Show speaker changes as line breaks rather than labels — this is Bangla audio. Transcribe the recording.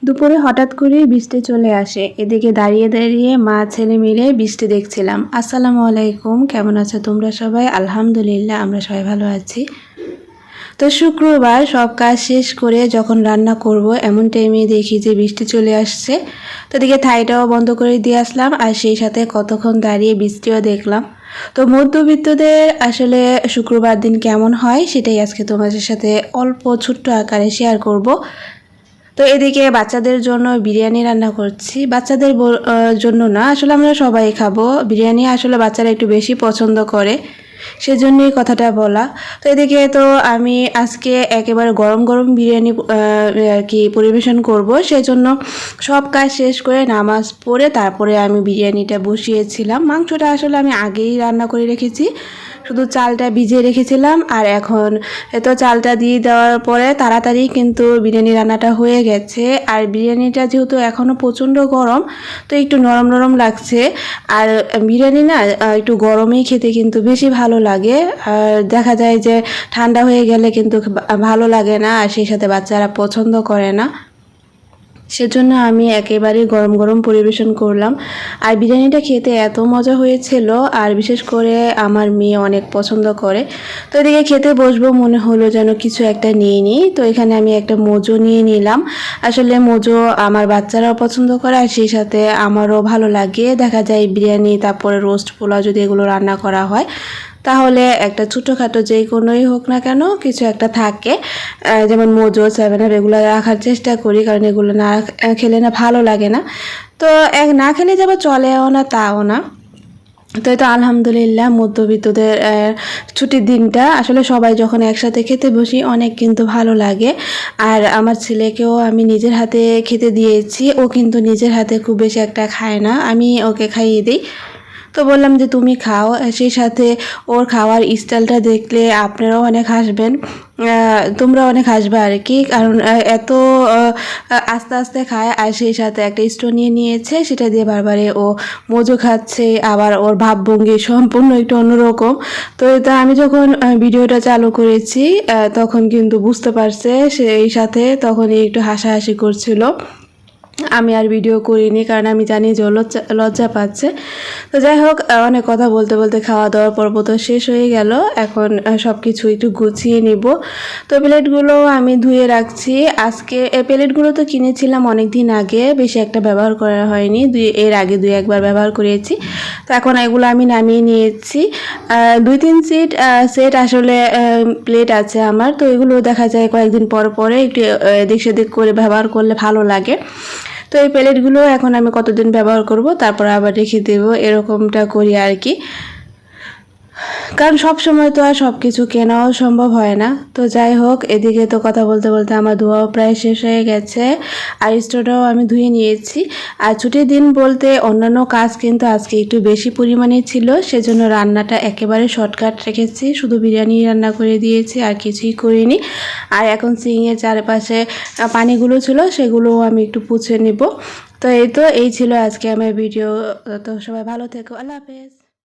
দুপুরে হঠাৎ করেই বৃষ্টি চলে আসে। এদিকে দাঁড়িয়ে দাঁড়িয়ে মা ছেলে মিলে বৃষ্টি দেখছিলাম। আসসালামু আলাইকুম, কেমন আছো তোমরা সবাই? আলহামদুলিল্লাহ, আমরা সবাই ভালো আছি। তো শুক্রবার সব কাজ শেষ করে যখন রান্না করব এমন টাইমে দেখি যে বৃষ্টি চলে আসছে। তো এদিকে থাইটাও বন্ধ করে দিয়ে আসলাম, আর সেই সাথে কতক্ষণ দাঁড়িয়ে বৃষ্টিও দেখলাম। তো মধ্যবিত্তদের আসলে শুক্রবার দিন কেমন হয় সেটাই আজকে তোমাদের সাথে অল্প ছোট্ট আকারে শেয়ার করব। তো এদিকে বাচ্চাদের জন্য বিরিয়ানি রান্না করছি। বাচ্চাদের জন্য না, আসলে আমরা সবাই খাবো। বিরিয়ানি আসলে বাচ্চারা একটু বেশি পছন্দ করে, সেজন্যই কথাটা বলা। তো এদিকে তো আমি আজকে একেবারে গরম গরম বিরিয়ানি আর কি পরিবেশন করব, সেজন্য সব কাজ শেষ করে নামাজ পড়ে তারপরে আমি বিরিয়ানিটা বসিয়েছিলাম। মাংসটা আসলে আমি আগেই রান্না করে রেখেছি, শুধু চালটা ভিজিয়ে রেখেছিলাম। আর এখন এত চালটা দিয়ে দেওয়ার পরে তাড়াতাড়ি কিন্তু বিরিয়ানি রান্নাটা হয়ে গেছে। আর বিরিয়ানিটা যেহেতু এখনও প্রচণ্ড গরম, তো একটু নরম নরম লাগছে। আর বিরিয়ানি না একটু গরমেই খেতে কিন্তু বেশি ভালো লাগে। আর দেখা যায় যে ঠান্ডা হয়ে গেলে কিন্তু ভালো লাগে না, আর সেই সাথে বাচ্চারা পছন্দ করে না। সেজন্য আমি একেবারে গরম গরম পরিবেশন করলাম। আর বিরিয়ানিটা খেতে এত মজা হয়েছিল, আর বিশেষ করে আমার মেয়ে অনেক পছন্দ করে। তো এদিকে খেতে বসবো মনে হলো যেন কিছু একটা নিয়ে নিই। তো এখানে আমি একটা মোজো নিয়ে নিলাম। আসলে মোজো আমার বাচ্চারাও পছন্দ করে, আর সেই সাথে আমারও ভালো লাগে। দেখা যায় বিরিয়ানি তারপরে রোস্ট পোলাও যদি এগুলো রান্না করা হয়, তাহলে একটা ছোটোখাটো যে কোনোই হোক না কেন কিছু একটা থাকে। যেমন মোজো, 7 আপ এগুলো রাখার চেষ্টা করি, কারণ এগুলো না খেলে না ভালো লাগে না। তো না খেলে যাবো চলেও না তাও না। তো এটা আলহামদুলিল্লাহ মধ্যবিত্তদের ছুটির দিনটা আসলে সবাই যখন একসাথে খেতে বসি অনেক কিন্তু ভালো লাগে। আর আমার ছেলেকেও আমি নিজের হাতে খেতে দিয়েছি, ও কিন্তু নিজের হাতে খুব বেশি একটা খায় না, আমি ওকে খাইয়ে দিই। তো বললাম যে তুমি খাও, সেই সাথে ওর খাওয়ার স্টাইলটা দেখলে আপনারাও অনেক হাসবেন, তোমরা অনেক হাসবে আর কি। কারণ এত আস্তে আস্তে খায়, আর সেই সাথে একটা স্টো নিয়েছে, সেটা দিয়ে বারবারে ও মজু খাচ্ছে। আবার ওর ভাবভঙ্গি সম্পূর্ণ একটু অন্যরকম। তো এটা আমি যখন ভিডিওটা চালু করেছি তখন কিন্তু বুঝতে পারছে, সেই সাথে তখনই একটু হাসাহাসি করছিল। আমি আর ভিডিও করিনি, কারণ আমি জানি যে লজ্জা পাচ্ছে। তো যাই হোক, অনেক কথা বলতে বলতে খাওয়া দাওয়ার পর্ব তো শেষ হয়ে গেল। এখন সব কিছু একটু গুছিয়ে নিব। তো প্লেটগুলো আমি ধুয়ে রাখছি। আজকে এই প্লেটগুলো তো কিনেছিলাম অনেক দিন আগে, বেশি একটা ব্যবহার করা হয়নি, এর আগে 2-1 বার ব্যবহার করেছি। তো এখন এগুলো আমি নামিয়ে নিয়েছি। 2-3 সেট আসলে প্লেট আছে আমার। তো এগুলো দেখা যায় কয়েকদিন পর পরে একটু এদিক সেদিক করে ব্যবহার করলে ভালো লাগে। তো এই প্লেটগুলো এখন আমি কতদিন ব্যবহার করব, তারপর আবার রেখে দেব, এরকমটা করি আর কি। কারণ সব সময় তো আর সব কিছু কেনাও সম্ভব হয় না। তো যাই হোক, এদিকে তো কথা বলতে বলতে আমার ধোয়াও প্রায় শেষ হয়ে গেছে, আর স্টোভটাও আমি ধুয়ে নিয়েছি। আর ছুটির দিন বলতে অন্যান্য কাজ কিন্তু আজকে একটু বেশি পরিমাণে ছিল, সেজন্য রান্নাটা একেবারে শর্টকাট রেখেছি, শুধু বিরিয়ানি রান্না করে দিয়েছি, আর কিছুই করিনি। আর এখন সিংয়ের চারপাশে পানিগুলো ছিল, সেগুলোও আমি একটু পুছে নিব। তো এই ছিল আজকে আমার ভিডিও। তো সবাই ভালো থেকো, আল্লাহ হাফেজ।